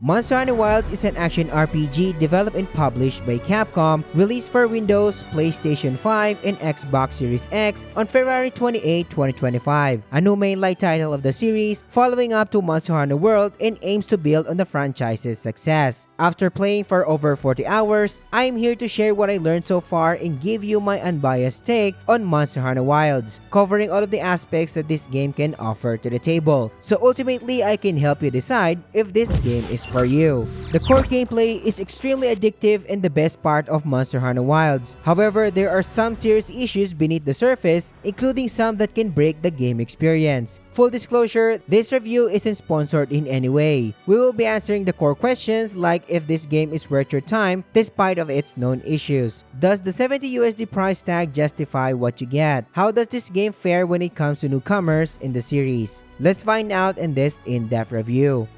Monster Hunter Wilds is an action RPG developed and published by Capcom, released for Windows, PlayStation 5, and Xbox Series X on February 28, 2025. A new mainline title of the series, following up to Monster Hunter World and aims to build on the franchise's success. After playing for over 40 hours, I am here to share what I learned so far and give you my unbiased take on Monster Hunter Wilds, covering all of the aspects that this game can offer to the table. So ultimately, I can help you decide if this game is for you. The core gameplay is extremely addictive and the best part of Monster Hunter Wilds. However, there are some serious issues beneath the surface, including some that can break the game experience. Full disclosure, this review isn't sponsored in any way. We will be answering the core questions like if this game is worth your time despite of its known issues. Does the $70 price tag justify what you get? How does this game fare when it comes to newcomers in the series? Let's find out in this in-depth review.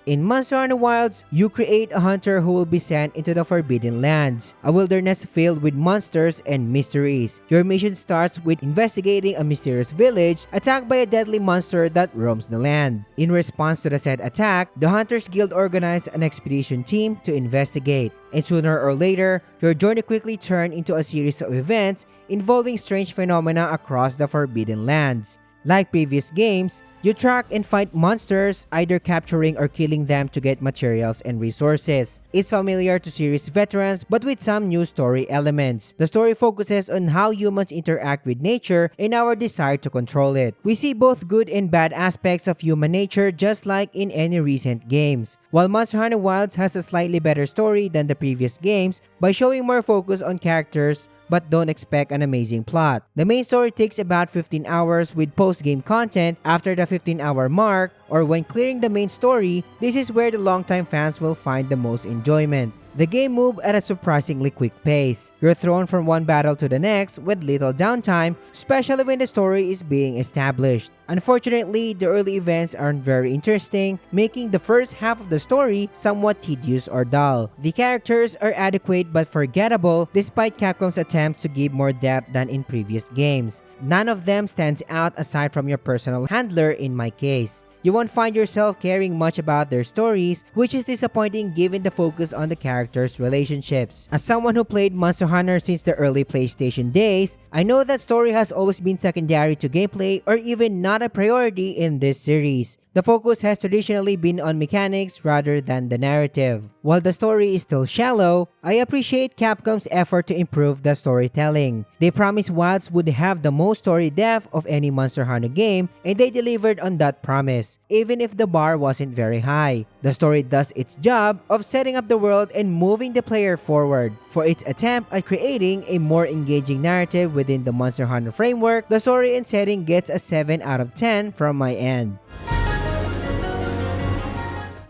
In Monster Hunter Wilds, you create a hunter who will be sent into the Forbidden Lands, a wilderness filled with monsters and mysteries. Your mission starts with investigating a mysterious village attacked by a deadly monster that roams the land. In response to the said attack, the Hunters Guild organized an expedition team to investigate. And sooner or later, your journey quickly turned into a series of events involving strange phenomena across the Forbidden Lands. Like previous games, you track and fight monsters, either capturing or killing them to get materials and resources. It's familiar to series veterans but with some new story elements. The story focuses on how humans interact with nature and our desire to control it. We see both good and bad aspects of human nature just like in any recent games. While Monster Hunter Wilds has a slightly better story than the previous games by showing more focus on characters, but don't expect an amazing plot. The main story takes about 15 hours with post-game content after the 15-hour mark, or when clearing the main story. This is where the longtime fans will find the most enjoyment. The game moves at a surprisingly quick pace. You're thrown from one battle to the next with little downtime, especially when the story is being established. Unfortunately, the early events aren't very interesting, making the first half of the story somewhat tedious or dull. The characters are adequate but forgettable despite Capcom's attempts to give more depth than in previous games. None of them stands out aside from your personal handler in my case. You won't find yourself caring much about their stories, which is disappointing given the focus on the characters' relationships. As someone who played Monster Hunter since the early PlayStation days, I know that story has always been secondary to gameplay or even not a priority in this series. The focus has traditionally been on mechanics rather than the narrative. While the story is still shallow, I appreciate Capcom's effort to improve the storytelling. They promised Wilds would have the most story depth of any Monster Hunter game, and they delivered on that promise, even if the bar wasn't very high. The story does its job of setting up the world and moving the player forward. For its attempt at creating a more engaging narrative within the Monster Hunter framework, the story and setting gets a 7 out of 10 from my end.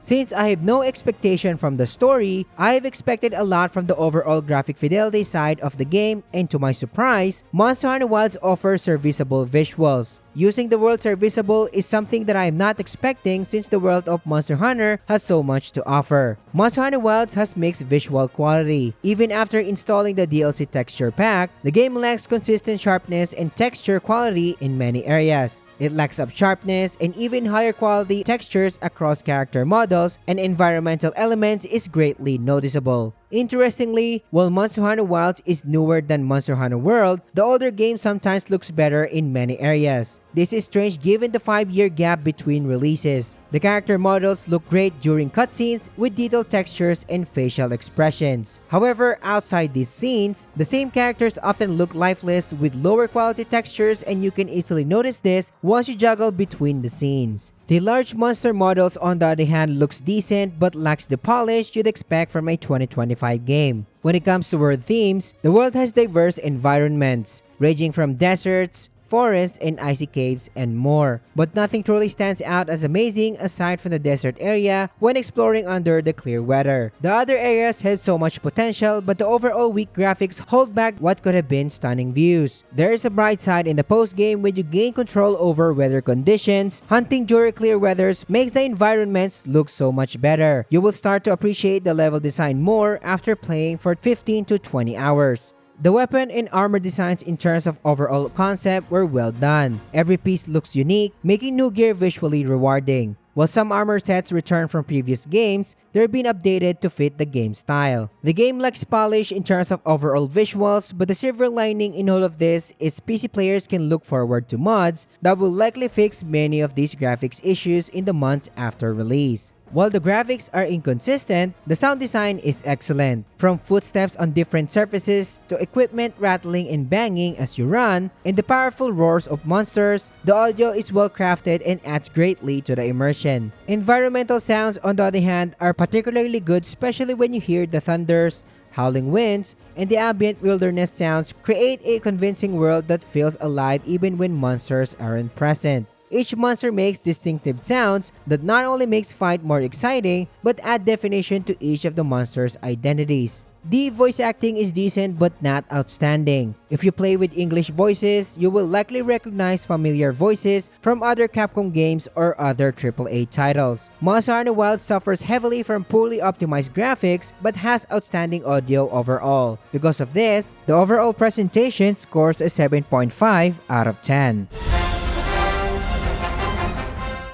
Since I have no expectation from the story, I have expected a lot from the overall graphic fidelity side of the game, and to my surprise, Monster Hunter Wilds offers serviceable visuals. Using the word serviceable is something that I am not expecting since the world of Monster Hunter has so much to offer. Monster Hunter Wilds has mixed visual quality. Even after installing the DLC texture pack, the game lacks consistent sharpness and texture quality in many areas. It lacks up sharpness and even higher quality textures across character models and environmental elements is greatly noticeable. Interestingly, while Monster Hunter Wilds is newer than Monster Hunter World, the older game sometimes looks better in many areas. This is strange given the 5-year gap between releases. The character models look great during cutscenes with detailed textures and facial expressions. However, outside these scenes, the same characters often look lifeless with lower quality textures, and you can easily notice this once you juggle between the scenes. The large monster models on the other hand looks decent but lacks the polish you'd expect from a 2025 game. When it comes to world themes, the world has diverse environments, ranging from deserts, forests, and icy caves, and more. But nothing truly stands out as amazing aside from the desert area when exploring under the clear weather. The other areas had so much potential, but the overall weak graphics hold back what could have been stunning views. There is a bright side in the post-game when you gain control over weather conditions. Hunting during clear weathers makes the environments look so much better. You will start to appreciate the level design more after playing for 15 to 20 hours. The weapon and armor designs in terms of overall concept were well done. Every piece looks unique, making new gear visually rewarding. While some armor sets return from previous games, they're being updated to fit the game style. The game lacks polish in terms of overall visuals, but the silver lining in all of this is PC players can look forward to mods that will likely fix many of these graphics issues in the months after release. While the graphics are inconsistent, the sound design is excellent. From footsteps on different surfaces to equipment rattling and banging as you run, and the powerful roars of monsters, the audio is well crafted and adds greatly to the immersion. Environmental sounds, on the other hand, are particularly good, especially when you hear the thunders, howling winds, and the ambient wilderness sounds create a convincing world that feels alive even when monsters aren't present. Each monster makes distinctive sounds that not only makes fight more exciting, but add definition to each of the monsters' identities. The voice acting is decent but not outstanding. If you play with English voices, you will likely recognize familiar voices from other Capcom games or other AAA titles. Monster Hunter Wilds suffers heavily from poorly optimized graphics but has outstanding audio overall. Because of this, the overall presentation scores a 7.5 out of 10.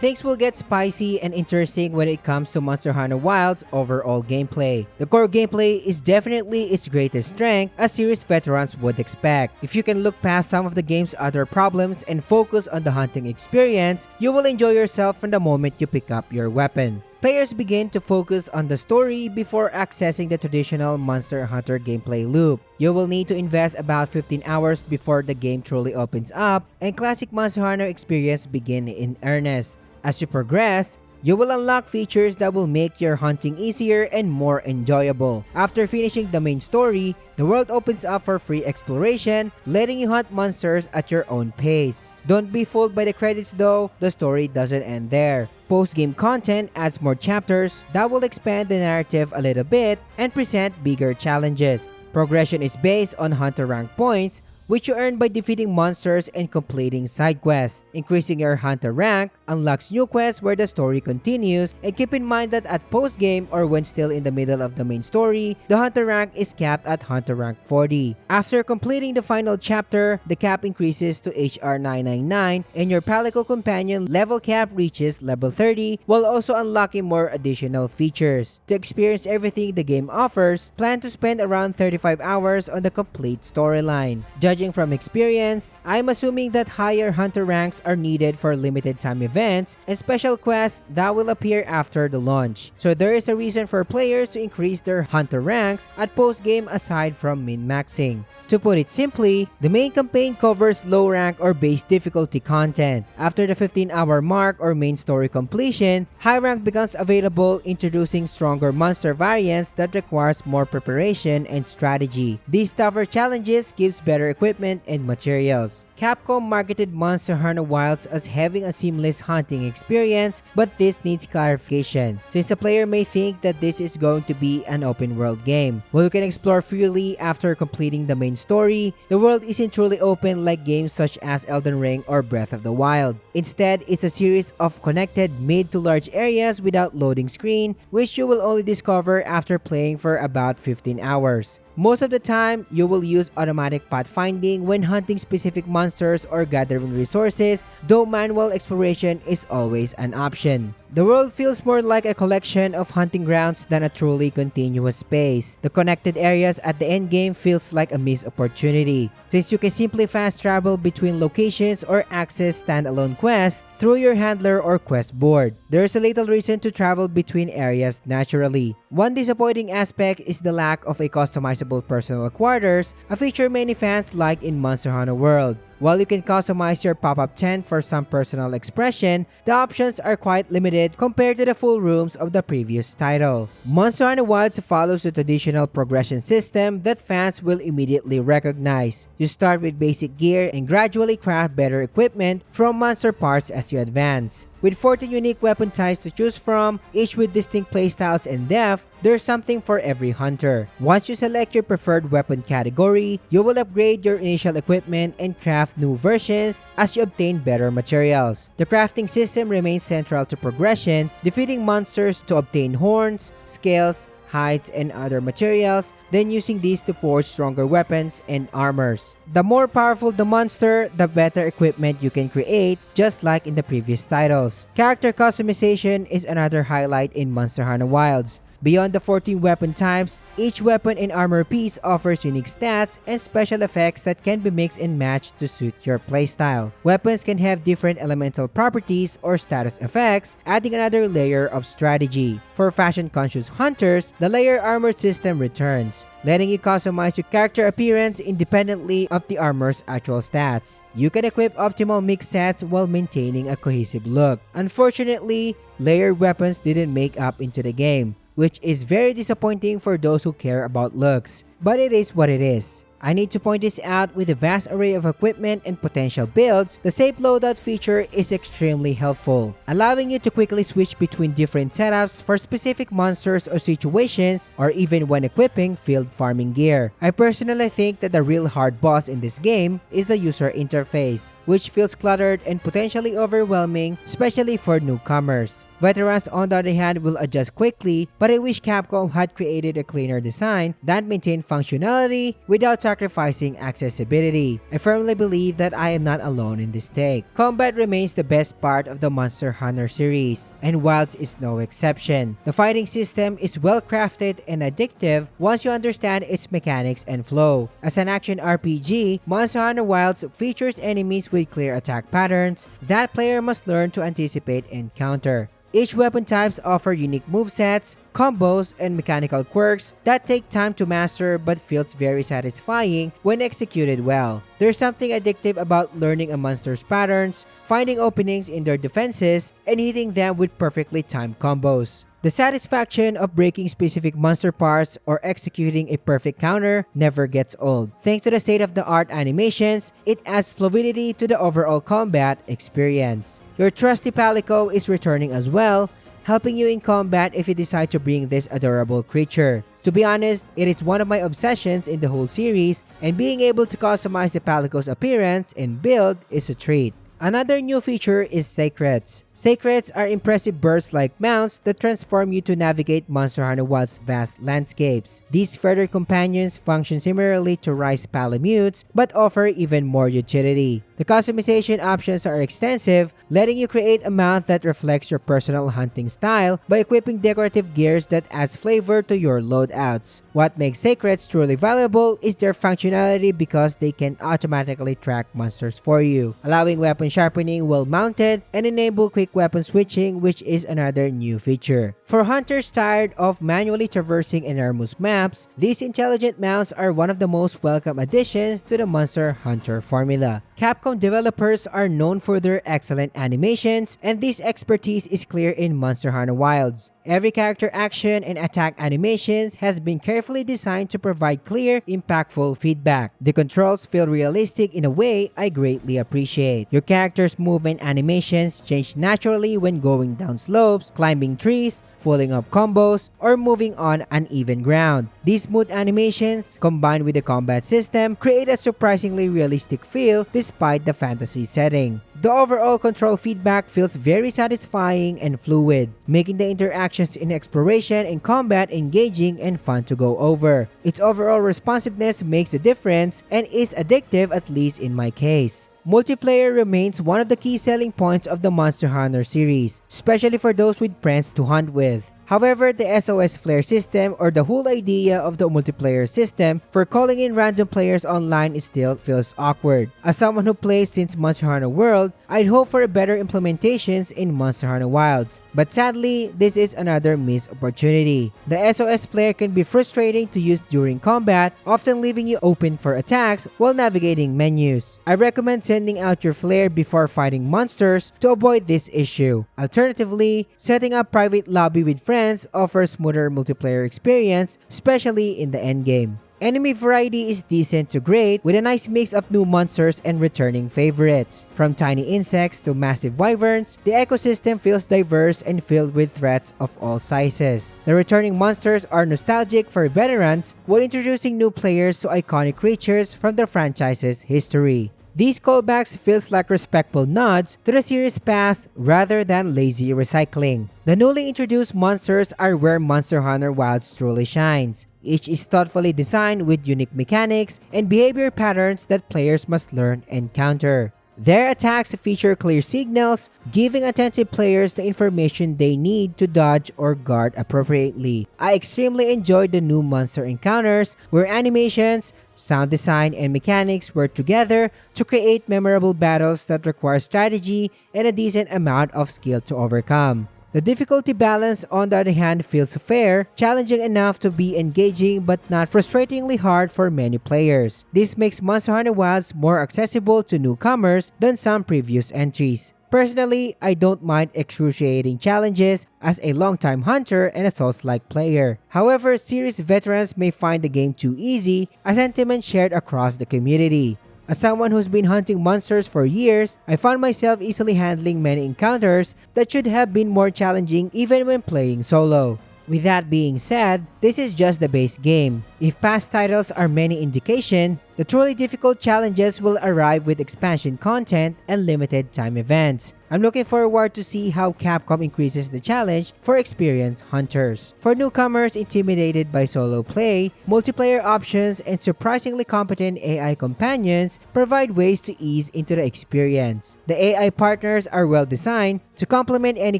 Things will get spicy and interesting when it comes to Monster Hunter Wilds' overall gameplay. The core gameplay is definitely its greatest strength, as series veterans would expect. If you can look past some of the game's other problems and focus on the hunting experience, you will enjoy yourself from the moment you pick up your weapon. Players begin to focus on the story before accessing the traditional Monster Hunter gameplay loop. You will need to invest about 15 hours before the game truly opens up and classic Monster Hunter experience begin in earnest. As you progress, you will unlock features that will make your hunting easier and more enjoyable. After finishing the main story, the world opens up for free exploration, letting you hunt monsters at your own pace. Don't be fooled by the credits though, the story doesn't end there. Post-game content adds more chapters that will expand the narrative a little bit and present bigger challenges. Progression is based on hunter rank points, which you earn by defeating monsters and completing side quests. Increasing your hunter rank unlocks new quests where the story continues, and keep in mind that at post-game or when still in the middle of the main story, the hunter rank is capped at hunter rank 40. After completing the final chapter, the cap increases to HR 999 and your Palico companion level cap reaches level 30 while also unlocking more additional features. To experience everything the game offers, plan to spend around 35 hours on the complete storyline. Judging from experience, I'm assuming that higher hunter ranks are needed for limited time events and special quests that will appear after the launch. So there is a reason for players to increase their hunter ranks at post-game aside from min-maxing. To put it simply, the main campaign covers low rank or base difficulty content. After the 15-hour mark or main story completion, high rank becomes available, introducing stronger monster variants that requires more preparation and strategy. These tougher challenges gives better equipment and materials. Capcom marketed Monster Hunter Wilds as having a seamless hunting experience, but this needs clarification, since a player may think that this is going to be an open world game. While you can explore freely after completing the main story, the world isn't truly open like games such as Elden Ring or Breath of the Wild. Instead, it's a series of connected mid to large areas without loading screen, which you will only discover after playing for about 15 hours. Most of the time, you will use automatic pathfinding when hunting specific monsters or gathering resources, though manual exploration is always an option. The world feels more like a collection of hunting grounds than a truly continuous space. The connected areas at the endgame feels like a missed opportunity, since you can simply fast travel between locations or access standalone quests through your handler or quest board. There is a little reason to travel between areas naturally. One disappointing aspect is the lack of a customizable personal quarters, a feature many fans like in Monster Hunter World. While you can customize your pop-up tent for some personal expression, the options are quite limited compared to the full rooms of the previous title. Monster Hunter Wilds follows the traditional progression system that fans will immediately recognize. You start with basic gear and gradually craft better equipment from monster parts as you advance. With 14 unique weapon types to choose from, each with distinct playstyles and depth, there's something for every hunter. Once you select your preferred weapon category, you will upgrade your initial equipment and craft new versions as you obtain better materials. The crafting system remains central to progression, defeating monsters to obtain horns, scales, hides, and other materials, then using these to forge stronger weapons and armors. The more powerful the monster, the better equipment you can create, just like in the previous titles. Character customization is another highlight in Monster Hunter Wilds. Beyond the 14 weapon types, each weapon and armor piece offers unique stats and special effects that can be mixed and matched to suit your playstyle. Weapons can have different elemental properties or status effects, adding another layer of strategy. For fashion-conscious hunters, the layer armor system returns, letting you customize your character appearance independently of the armor's actual stats. You can equip optimal mix sets while maintaining a cohesive look. Unfortunately, layered weapons didn't make up into the game, which is very disappointing for those who care about looks. But it is what it is. I need to point this out. With a vast array of equipment and potential builds, the Save Loadout feature is extremely helpful, allowing you to quickly switch between different setups for specific monsters or situations, or even when equipping field farming gear. I personally think that the real hard boss in this game is the user interface, which feels cluttered and potentially overwhelming, especially for newcomers. Veterans, on the other hand, will adjust quickly, but I wish Capcom had created a cleaner design that maintained functionality without sacrificing accessibility. I firmly believe that I am not alone in this take. Combat remains the best part of the Monster Hunter series, and Wilds is no exception. The fighting system is well crafted and addictive once you understand its mechanics and flow. As an action RPG, Monster Hunter Wilds features enemies with clear attack patterns that player must learn to anticipate and counter. Each weapon types offer unique movesets, combos, and mechanical quirks that take time to master but feels very satisfying when executed well. There's something addictive about learning a monster's patterns, finding openings in their defenses, and hitting them with perfectly timed combos. The satisfaction of breaking specific monster parts or executing a perfect counter never gets old. Thanks to the state-of-the-art animations, it adds fluidity to the overall combat experience. Your trusty Palico is returning as well, helping you in combat if you decide to bring this adorable creature. To be honest, it is one of my obsessions in the whole series, and being able to customize the Palico's appearance and build is a treat. Another new feature is Secrets. Secrets are impressive birds-like mounts that transform you to navigate Monster Hunter Wilds' vast landscapes. These feather companions function similarly to Rice Palamutes, but offer even more utility. The customization options are extensive, letting you create a mount that reflects your personal hunting style by equipping decorative gears that adds flavor to your loadouts. What makes Secrets truly valuable is their functionality because they can automatically track monsters for you, allowing weapon sharpening while mounted and enable quick weapon switching, which is another new feature. For hunters tired of manually traversing enormous maps, these intelligent mounts are one of the most welcome additions to the Monster Hunter formula. Capcom developers are known for their excellent animations, and this expertise is clear in Monster Hunter Wilds. Every character action and attack animations has been carefully designed to provide clear, impactful feedback. The controls feel realistic in a way I greatly appreciate. Your character's movement animations change naturally when going down slopes, climbing trees, following up combos, or moving on uneven ground. These smooth animations, combined with the combat system, create a surprisingly realistic feel despite the fantasy setting. The overall control feedback feels very satisfying and fluid, making the interactions in exploration and combat engaging and fun to go over. Its overall responsiveness makes a difference and is addictive, at least in my case. Multiplayer remains one of the key selling points of the Monster Hunter series, especially for those with friends to hunt with. However, the SOS Flare system, or the whole idea of the multiplayer system for calling in random players online, still feels awkward. As someone who plays since Monster Hunter World, I'd hope for better implementations in Monster Hunter Wilds. But sadly, this is another missed opportunity. The SOS Flare can be frustrating to use during combat, often leaving you open for attacks while navigating menus. I recommend sending out your flare before fighting monsters to avoid this issue. Alternatively, setting up private lobby with friends offers smoother multiplayer experience, especially in the endgame. Enemy variety is decent to great, with a nice mix of new monsters and returning favorites. From tiny insects to massive wyverns, the ecosystem feels diverse and filled with threats of all sizes. The returning monsters are nostalgic for veterans while introducing new players to iconic creatures from the franchise's history. These callbacks feels like respectful nods to the series past rather than lazy recycling. The newly introduced monsters are where Monster Hunter Wilds truly shines. Each is thoughtfully designed with unique mechanics and behavior patterns that players must learn and counter. Their attacks feature clear signals, giving attentive players the information they need to dodge or guard appropriately. I extremely enjoyed the new monster encounters, where animations, sound design, and mechanics work together to create memorable battles that require strategy and a decent amount of skill to overcome. The difficulty balance, on the other hand, feels fair, challenging enough to be engaging but not frustratingly hard for many players. This makes Monster Hunter Wilds more accessible to newcomers than some previous entries. Personally, I don't mind excruciating challenges as a longtime hunter and a Souls-like player. However, series veterans may find the game too easy, a sentiment shared across the community. As someone who's been hunting monsters for years, I found myself easily handling many encounters that should have been more challenging even when playing solo. With that being said, this is just the base game. If past titles are many indication, the truly difficult challenges will arrive with expansion content and limited time events. I'm looking forward to see how Capcom increases the challenge for experienced hunters. For newcomers intimidated by solo play, multiplayer options and surprisingly competent AI companions provide ways to ease into the experience. The AI partners are well designed to complement any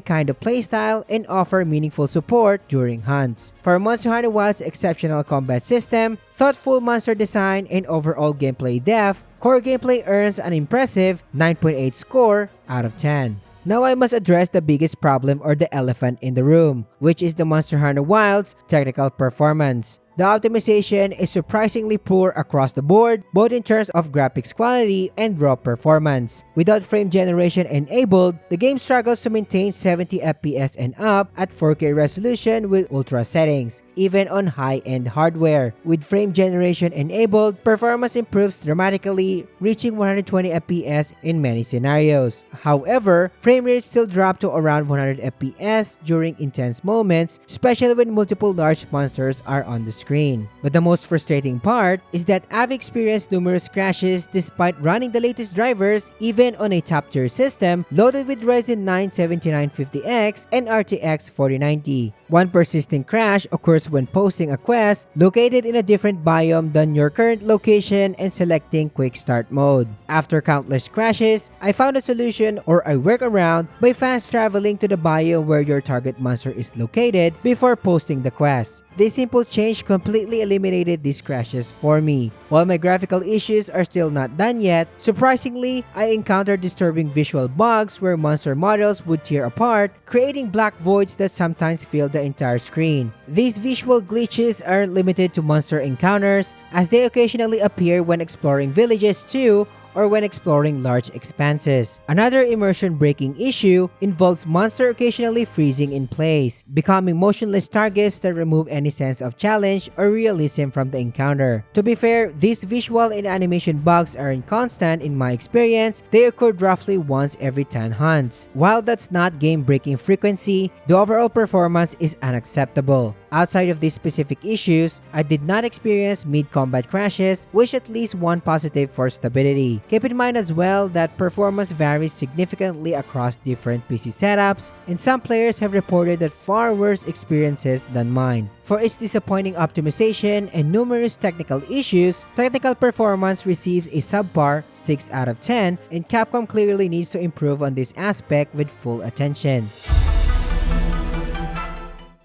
kind of playstyle and offer meaningful support during hunts. For Monster Hunter Wilds' exceptional combat system, thoughtful monster design, and overall gameplay depth, core gameplay earns an impressive 9.8 score out of 10. Now I must address the biggest problem or the elephant in the room, which is the Monster Hunter Wilds' technical performance. The optimization is surprisingly poor across the board, both in terms of graphics quality and raw performance. Without frame generation enabled, the game struggles to maintain 70 FPS and up at 4K resolution with ultra settings, even on high-end hardware. With frame generation enabled, performance improves dramatically, reaching 120 FPS in many scenarios. However, frame rates still drop to around 100 FPS during intense moments, especially when multiple large monsters are on the screen. But the most frustrating part is that I've experienced numerous crashes despite running the latest drivers even on a top-tier system loaded with Ryzen 9 7950X and RTX 4090. One persistent crash occurs when posting a quest located in a different biome than your current location and selecting quick start mode. After countless crashes, I found a solution or a workaround by fast traveling to the biome where your target monster is located before posting the quest. This simple change completely eliminated these crashes for me. While my graphical issues are still not done yet, surprisingly, I encountered disturbing visual bugs where monster models would tear apart, creating black voids that sometimes fill the entire screen. These visual glitches aren't limited to monster encounters, as they occasionally appear when exploring villages too, or when exploring large expanses. Another immersion-breaking issue involves monsters occasionally freezing in place, becoming motionless targets that remove any sense of challenge or realism from the encounter. To be fair, these visual and animation bugs aren't constant in my experience, they occurred roughly once every 10 hunts. While that's not game-breaking frequency, the overall performance is unacceptable. Outside of these specific issues, I did not experience mid-combat crashes, which at least one positive for stability. Keep in mind as well that performance varies significantly across different PC setups, and some players have reported that far worse experiences than mine. For its disappointing optimization and numerous technical issues, technical performance receives a subpar 6 out of 10, and Capcom clearly needs to improve on this aspect with full attention.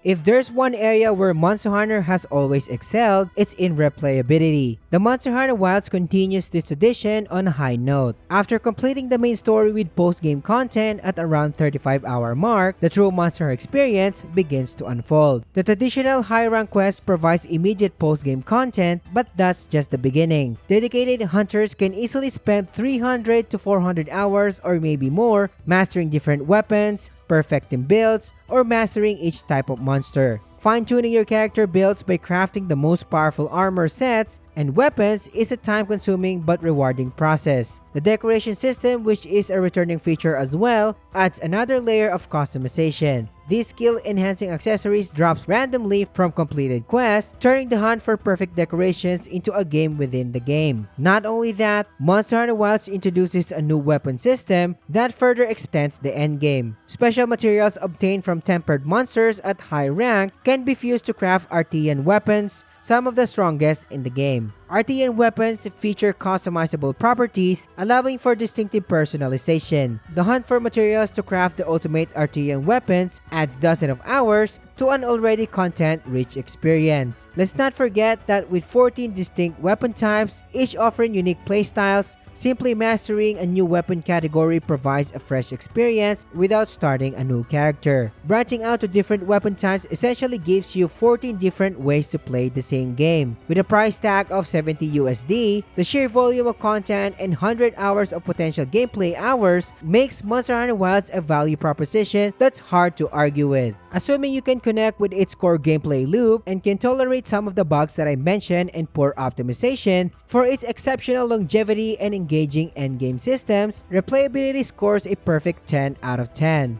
If there's one area where Monster Hunter has always excelled, it's in replayability. The Monster Hunter Wilds continues this tradition on a high note. After completing the main story with post-game content at around 35-hour mark, the true Monster experience begins to unfold. The traditional high-rank quest provides immediate post-game content, but that's just the beginning. Dedicated hunters can easily spend 300 to 400 hours or maybe more mastering different weapons, perfecting builds, or mastering each type of monster. Fine-tuning your character builds by crafting the most powerful armor sets and weapons is a time-consuming but rewarding process. The decoration system, which is a returning feature as well, adds another layer of customization. These skill-enhancing accessories drop randomly from completed quests, turning the hunt for perfect decorations into a game within the game. Not only that, Monster Hunter Wilds introduces a new weapon system that further extends the endgame. Special materials obtained from tempered monsters at high rank can be fused to craft Artian weapons, some of the strongest in the game. Artian weapons feature customizable properties, allowing for distinctive personalization. The hunt for materials to craft the ultimate Artian weapons adds dozens of hours to an already content-rich experience. Let's not forget that with 14 distinct weapon types, each offering unique playstyles, simply mastering a new weapon category provides a fresh experience without starting a new character. Branching out to different weapon types essentially gives you 14 different ways to play the same game. With a price tag of $70, the sheer volume of content and 100 hours of potential gameplay hours makes Monster Hunter Wilds a value proposition that's hard to argue with. Assuming you can connect with its core gameplay loop and can tolerate some of the bugs that I mentioned and poor optimization, for its exceptional longevity and engaging endgame systems, Replayability scores a perfect 10 out of 10.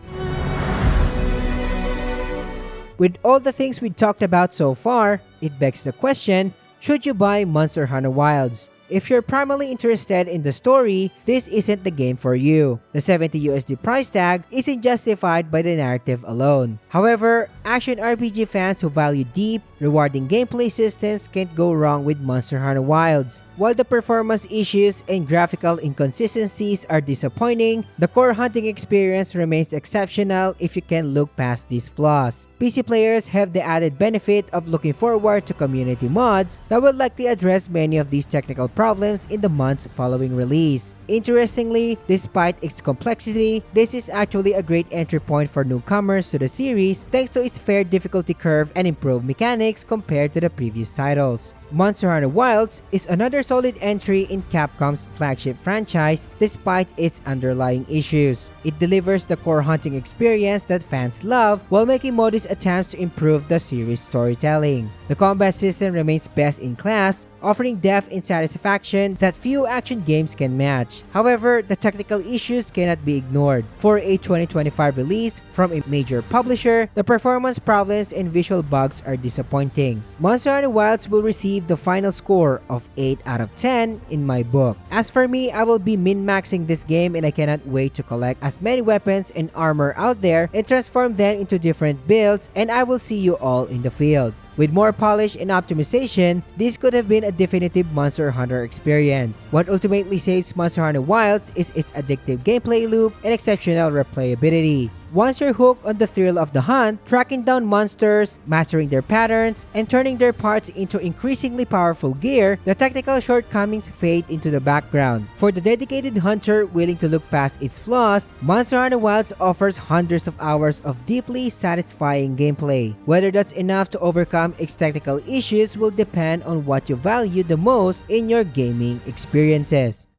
With all the things we talked about so far, it begs the question, should you buy Monster Hunter Wilds? If you're primarily interested in the story, this isn't the game for you. The $70 price tag isn't justified by the narrative alone. However, action RPG fans who value deep, rewarding gameplay systems can't go wrong with Monster Hunter Wilds. While the performance issues and graphical inconsistencies are disappointing, the core hunting experience remains exceptional if you can look past these flaws. PC players have the added benefit of looking forward to community mods that will likely address many of these technical problems in the months following release. Interestingly, despite its complexity, this is actually a great entry point for newcomers to the series thanks to its fair difficulty curve and improved mechanics compared to the previous titles. Monster Hunter Wilds is another solid entry in Capcom's flagship franchise despite its underlying issues. It delivers the core hunting experience that fans love while making modest attempts to improve the series' storytelling. The combat system remains best in class, offering depth and satisfaction that few action games can match. However, the technical issues cannot be ignored. For a 2025 release from a major publisher, the performance problems and visual bugs are disappointing. Monster Hunter Wilds will receive the final score of 8 out of 10 in my book. As for me, I will be min-maxing this game and I cannot wait to collect as many weapons and armor out there and transform them into different builds, and I will see you all in the field. With more polish and optimization, this could have been a definitive Monster Hunter experience. What ultimately saves Monster Hunter Wilds is its addictive gameplay loop and exceptional replayability. Once you're hooked on the thrill of the hunt, tracking down monsters, mastering their patterns, and turning their parts into increasingly powerful gear, the technical shortcomings fade into the background. For the dedicated hunter willing to look past its flaws, Monster Hunter Wilds offers hundreds of hours of deeply satisfying gameplay. Whether that's enough to overcome its technical issues will depend on what you value the most in your gaming experiences.